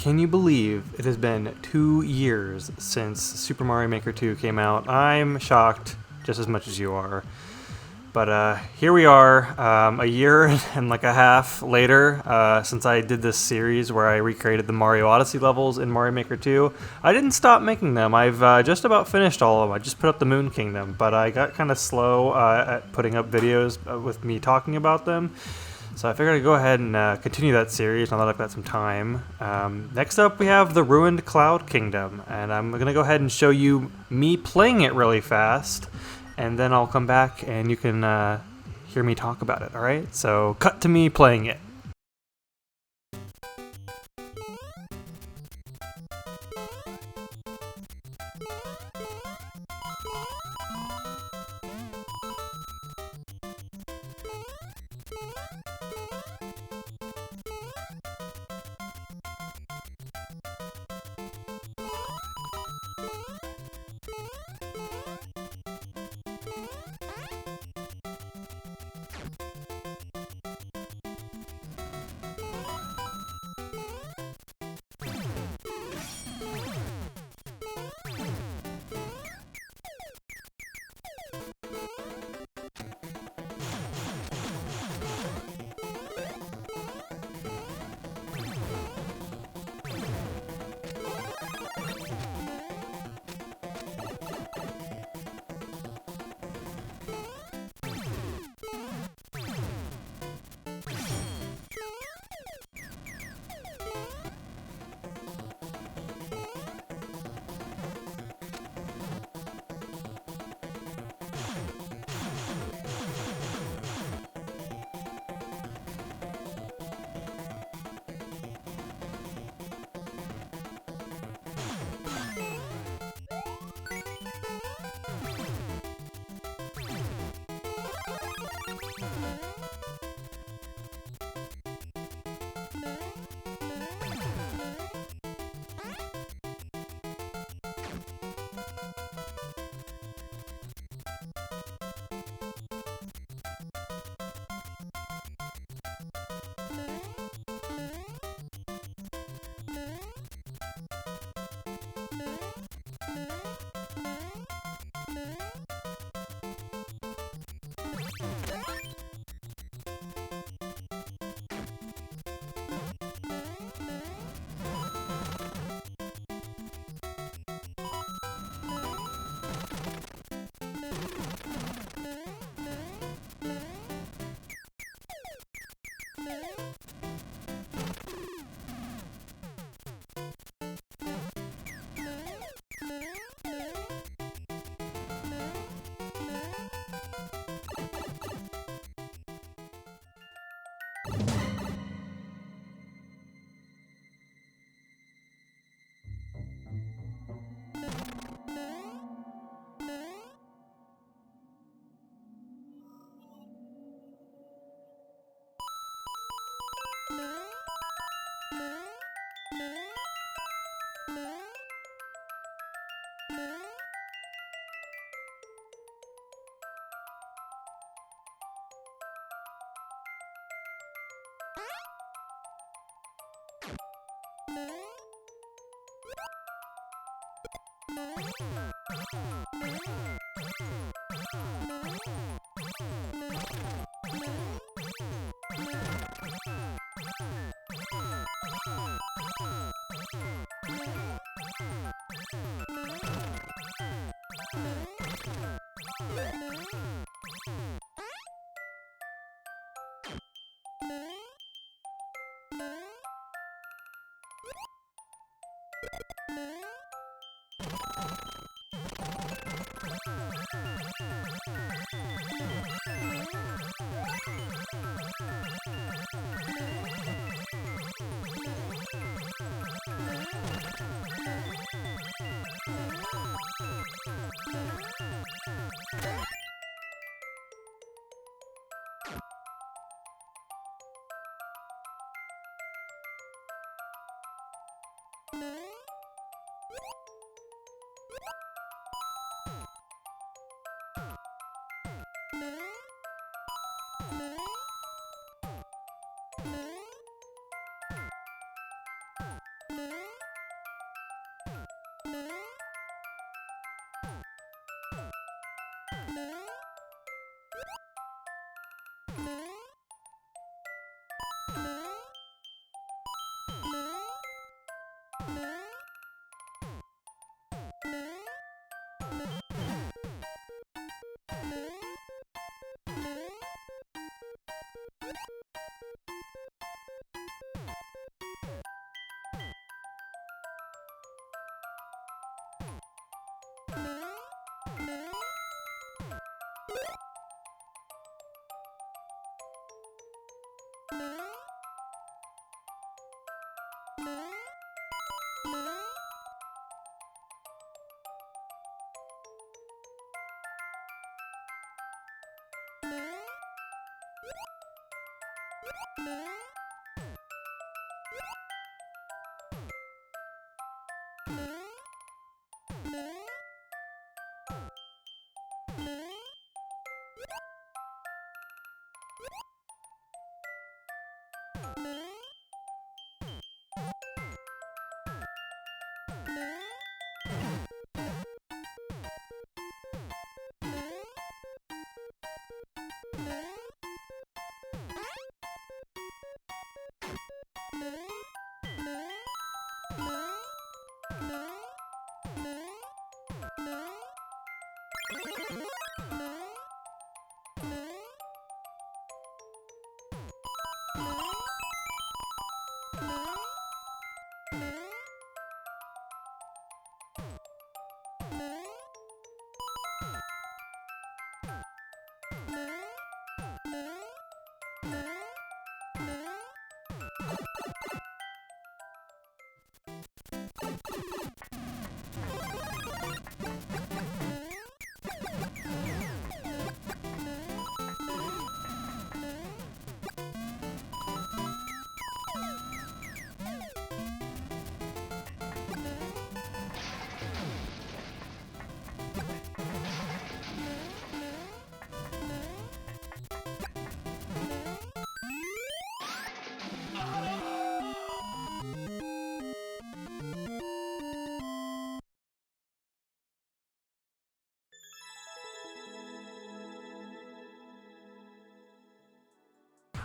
can you believe it has been 2 years since Super Mario Maker 2 came out? I'm shocked just as much as you are. But here we are, a year and like a half later, since I did this series where I recreated the Mario Odyssey levels in Mario Maker 2. I didn't stop making them. I've just about finished all of them. I just put up the Moon Kingdom, but I got kind of slow at putting up videos with me talking about them. So I figured I'd go ahead and continue that series now that I've got some time. Next up we have the Ruined Cloud Kingdom, and I'm going to go ahead and show you me playing it really fast, and then I'll come back and you can hear me talk about it, alright? So cut to me playing it.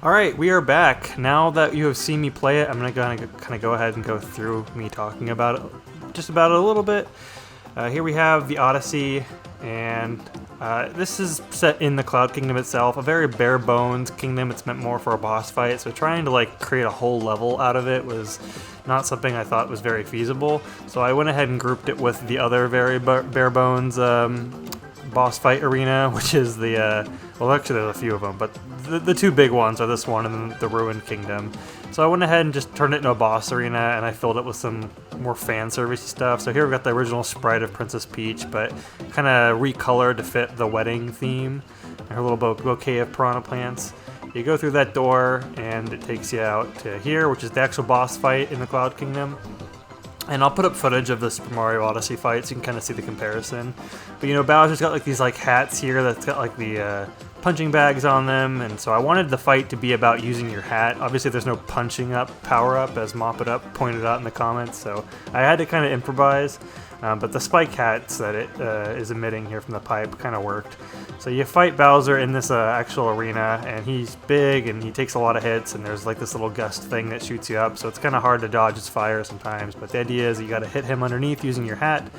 Alright, we are back. Now that you have seen me play it, I'm going to kind of go ahead and go through me talking about it, just about it a little bit. Here we have the Odyssey, and this is set in the Cloud Kingdom itself, a very bare bones kingdom. It's meant more for a boss fight, so trying to like create a whole level out of it was not something I thought was very feasible. So I went ahead and grouped it with the other very bare bones boss fight arena, which is the, well actually there's a few of them, but the two big ones are this one and then the Ruined Kingdom. So I went ahead and just turned it into a boss arena, and I filled it with some more fan servicey stuff. So here we've got the original sprite of Princess Peach, but kind of recolored to fit the wedding theme, and her little bouquet of piranha plants. You go through that door, and it takes you out to here, which is the actual boss fight in the Cloud Kingdom. And I'll put up footage of the Super Mario Odyssey fight so you can kind of see the comparison. But you know, Bowser's got like these like hats here that's got like the punching bags on them, and so I wanted the fight to be about using your hat. Obviously there's no punching up power up, as Mop It Up pointed out in the comments, so I had to kind of improvise. But the spike hats that it is emitting here from the pipe kind of worked. So you fight Bowser in this actual arena, and he's big and he takes a lot of hits, and there's like this little gust thing that shoots you up, so it's kind of hard to dodge his fire sometimes. But the idea is you got to hit him underneath using your hat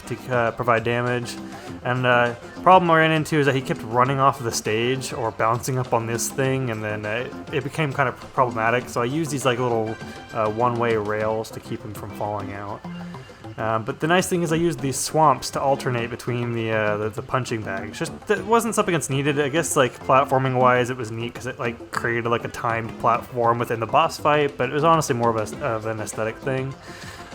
to provide damage. And the problem I ran into is that he kept running off of the stage or bouncing up on this thing, and then it became kind of problematic. So I used these like little one-way rails to keep him from falling out. But the nice thing is I used these swamps to alternate between the punching bags. Just that wasn't something that's needed. I guess like platforming wise it was neat because it like created like a timed platform within the boss fight, but it was honestly more of an aesthetic thing.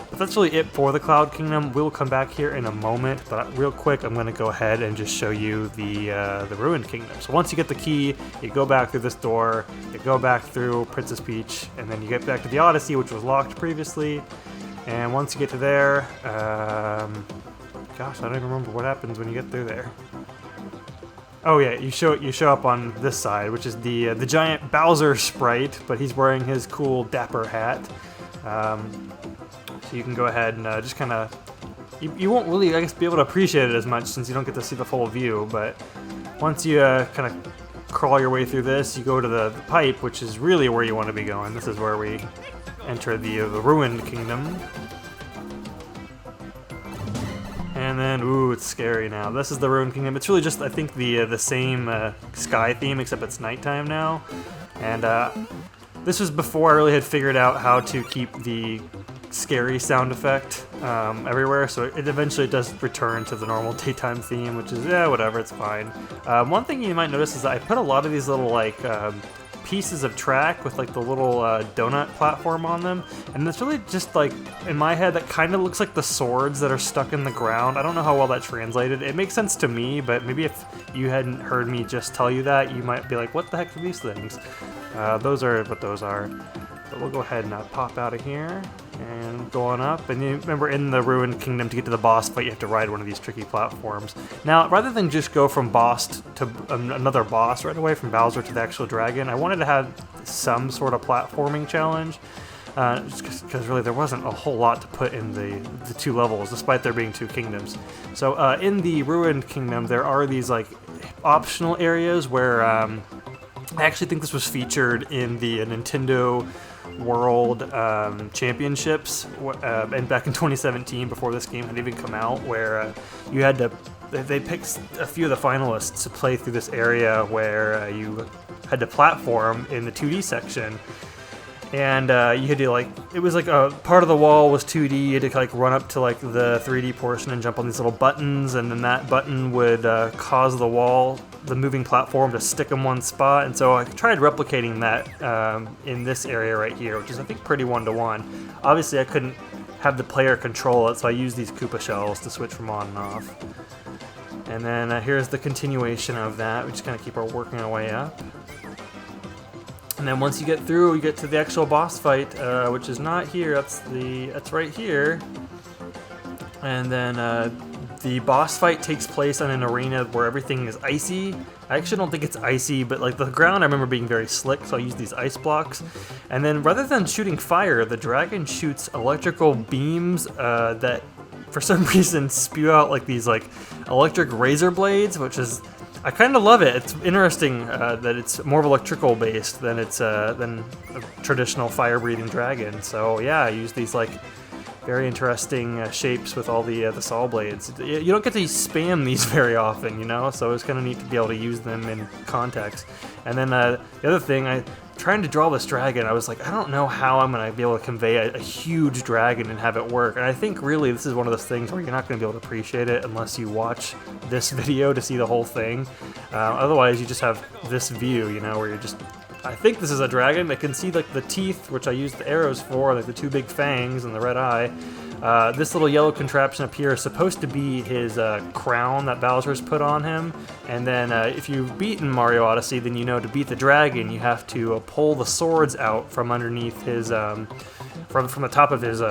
But that's really it for the Cloud Kingdom. We'll come back here in a moment, but real quick I'm going to go ahead and just show you the Ruined Kingdom. So once you get the key, you go back through this door, you go back through Princess Peach, and then you get back to the Odyssey, which was locked previously. And once you get to there, gosh, I don't even remember what happens when you get through there. Oh yeah, you show up on this side, which is the giant Bowser sprite, but he's wearing his cool dapper hat. So you can go ahead and just kind of you won't really, I guess, be able to appreciate it as much since you don't get to see the full view, but once you kind of crawl your way through this, you go to the pipe, which is really where you want to be going. This is where we enter the ruined kingdom. And then, ooh, it's scary now. This is the ruined kingdom. It's really just, I think, the same sky theme, except it's nighttime now. And this was before I really had figured out how to keep the scary sound effect everywhere, so it eventually does return to the normal daytime theme, which is, yeah, whatever, it's fine. One thing you might notice is that I put a lot of these little, like, pieces of track with, like, the little donut platform on them, and it's really just, like, in my head, that kind of looks like the swords that are stuck in the ground. I don't know how well that translated. It makes sense to me, but maybe if you hadn't heard me just tell you that, you might be like, what the heck are these things? Those are what those are. But we'll go ahead and pop out of here and go on up. And you remember, in the ruined kingdom, to get to the boss fight, you have to ride one of these tricky platforms. Now, rather than just go from boss to another boss right away, from Bowser to the actual dragon, I wanted to have some sort of platforming challenge. Just because really there wasn't a whole lot to put in the two levels, despite there being two kingdoms. So in the ruined kingdom, there are these like optional areas where I actually think this was featured in the Nintendo World Championships, and back in 2017, before this game had even come out, where you had to, they picked a few of the finalists to play through this area where you had to platform in the 2D section. And you had to, like, it was like a part of the wall was 2D. You had to like run up to like the 3D portion and jump on these little buttons, and then that button would cause the wall, the moving platform, to stick in one spot. And so I tried replicating that in this area right here, which is, I think, pretty one-to-one. Obviously, I couldn't have the player control it, so I used these Koopa shells to switch from on and off. And then here's the continuation of that. We just kind of keep working our way up. And then once you get through, you get to the actual boss fight, which is not here. That's right here. And then the boss fight takes place on an arena where everything is icy. I actually don't think it's icy, but like the ground I remember being very slick, so I used these ice blocks. And then rather than shooting fire, the dragon shoots electrical beams that for some reason spew out like these like electric razor blades, which is, I kind of love it. It's interesting that it's more electrical based than than a traditional fire-breathing dragon. So yeah, I use these like very interesting shapes with all the saw blades. You don't get to spam these very often, you know. So it's kind of neat to be able to use them in context. And then the other thing, trying to draw this dragon, I was like, I don't know how I'm going to be able to convey a huge dragon and have it work. And I think really this is one of those things where you're not going to be able to appreciate it unless you watch this video to see the whole thing. Otherwise, you just have this view, you know, where you're just, I think this is a dragon. I can see like the teeth, which I used the arrows for, like the two big fangs and the red eye. This little yellow contraption up here is supposed to be his crown that Bowser's put on him. And then if you've beaten Mario Odyssey, then you know to beat the dragon, you have to pull the swords out from underneath his, from the top of his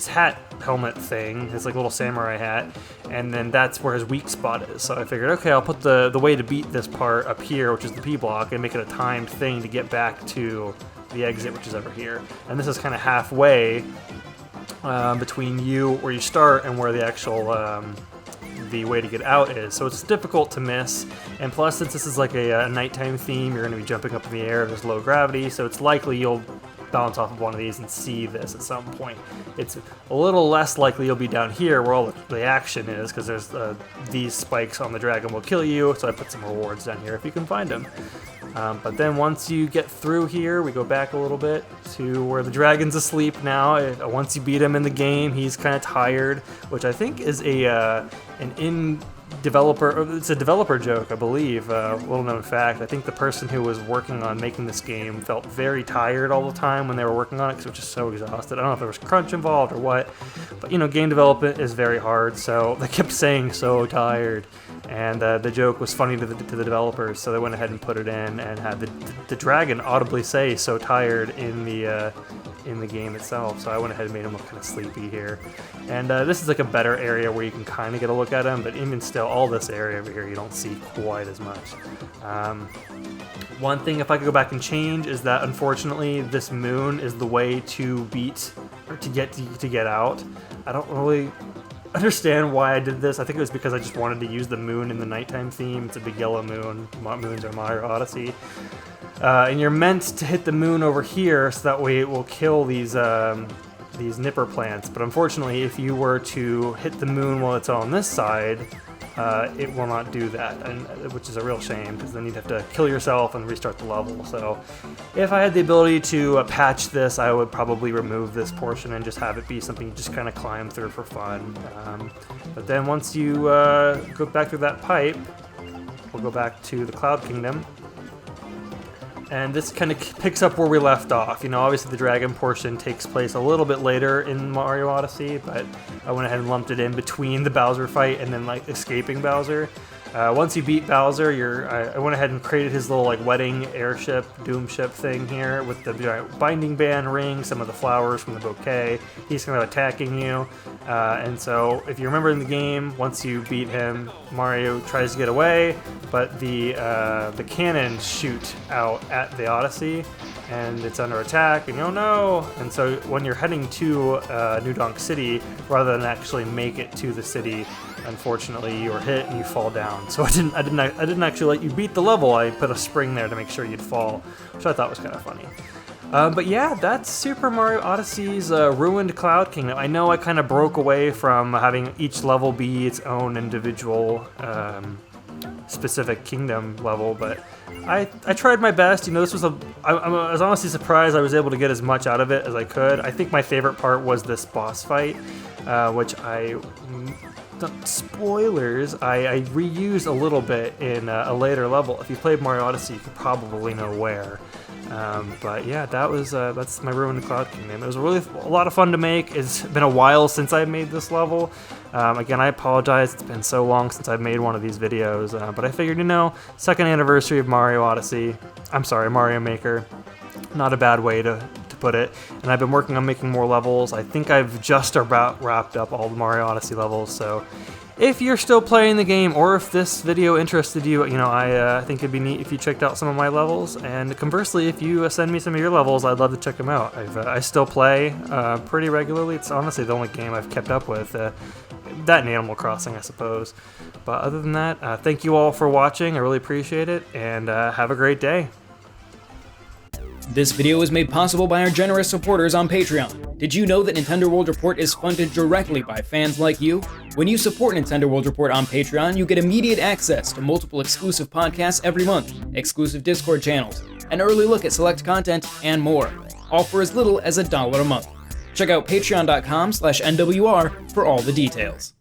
hat helmet thing, his like little samurai hat. And then that's where his weak spot is. So I figured, okay, I'll put the way to beat this part up here, which is the P block, and make it a timed thing to get back to the exit, which is over here. And this is kind of halfway between where you start and where the actual the way to get out is. So it's difficult to miss, and plus since this is like a nighttime theme, you're going to be jumping up in the air, there's low gravity, so it's likely you'll bounce off of one of these and see this at some point. It's a little less likely you'll be down here where all the action is, because there's these spikes on the dragon will kill you, so I put some rewards down here if you can find them. But then once you get through here, we go back a little bit to where the dragon's asleep now. Once you beat him in the game, he's kind of tired, which I think is it's a developer joke, I believe. Little known fact, I think the person who was working on making this game felt very tired all the time when they were working on it, because it was just so exhausted. I don't know if there was crunch involved or what, but you know, game development is very hard, so they kept saying "so tired," and the joke was funny to the developers, so they went ahead and put it in and had the dragon audibly say "so tired" in the game itself. So I went ahead and made him look kind of sleepy here. And this is like a better area where you can kind of get a look at him, but even still, all this area over here you don't see quite as much. One thing, if I could go back and change, is that unfortunately this moon is the way to beat, or to get out. I don't really understand why I did this. I think it was because I just wanted to use the moon in the nighttime theme. It's a big yellow moon. Moons are Mario Odyssey. And you're meant to hit the moon over here so that way it will kill these nipper plants. But unfortunately, if you were to hit the moon while it's on this side, it will not do that, which is a real shame, because then you'd have to kill yourself and restart the level. So if I had the ability to patch this, I would probably remove this portion and just have it be something you just kind of climb through for fun. But then once you go back through that pipe, we'll go back to the Cloud Kingdom. And this kind of picks up where we left off. You know, obviously the dragon portion takes place a little bit later in Mario Odyssey, but I went ahead and lumped it in between the Bowser fight and then like escaping Bowser. Once you beat Bowser, I went ahead and created his little like wedding airship, doom ship thing here with the giant binding band ring, some of the flowers from the bouquet. He's kind of attacking you. And so if you remember in the game, once you beat him, Mario tries to get away, but the cannons shoot out at the Odyssey, and it's under attack, and oh no! And so when you're heading to New Donk City, rather than actually make it to the city, unfortunately you're hit and you fall down. So I didn't actually let you beat the level. I put a spring there to make sure you'd fall, which I thought was kind of funny. But yeah, that's Super Mario Odyssey's Ruined Cloud Kingdom. I know I kind of broke away from having each level be its own individual specific kingdom level, but I tried my best. You know, this was I was honestly surprised I was able to get as much out of it as I could. I think my favorite part was this boss fight, which spoilers, I reused a little bit in a later level. If you played Mario Odyssey, you could probably know where. But yeah, that's my Ruined Cloud Kingdom. It was a lot of fun to make. It's been a while since I made this level. Again, I apologize. It's been so long since I've made one of these videos. But I figured, you know, second anniversary of Mario Odyssey. I'm sorry, Mario Maker. Not a bad way to put it. And I've been working on making more levels. I think I've just about wrapped up all the Mario Odyssey levels. So if you're still playing the game, or if this video interested you, you know, I think it'd be neat if you checked out some of my levels. And conversely, if you send me some of your levels, I'd love to check them out. I still play pretty regularly. It's honestly the only game I've kept up with. That and Animal Crossing, I suppose. But other than that, thank you all for watching. I really appreciate it, and have a great day. This video is made possible by our generous supporters on Patreon. Did you know that Nintendo World Report is funded directly by fans like you? When you support Nintendo World Report on Patreon, you get immediate access to multiple exclusive podcasts every month, exclusive Discord channels, an early look at select content, and more, all for as little as $1 a month. Check out patreon.com/NWR for all the details.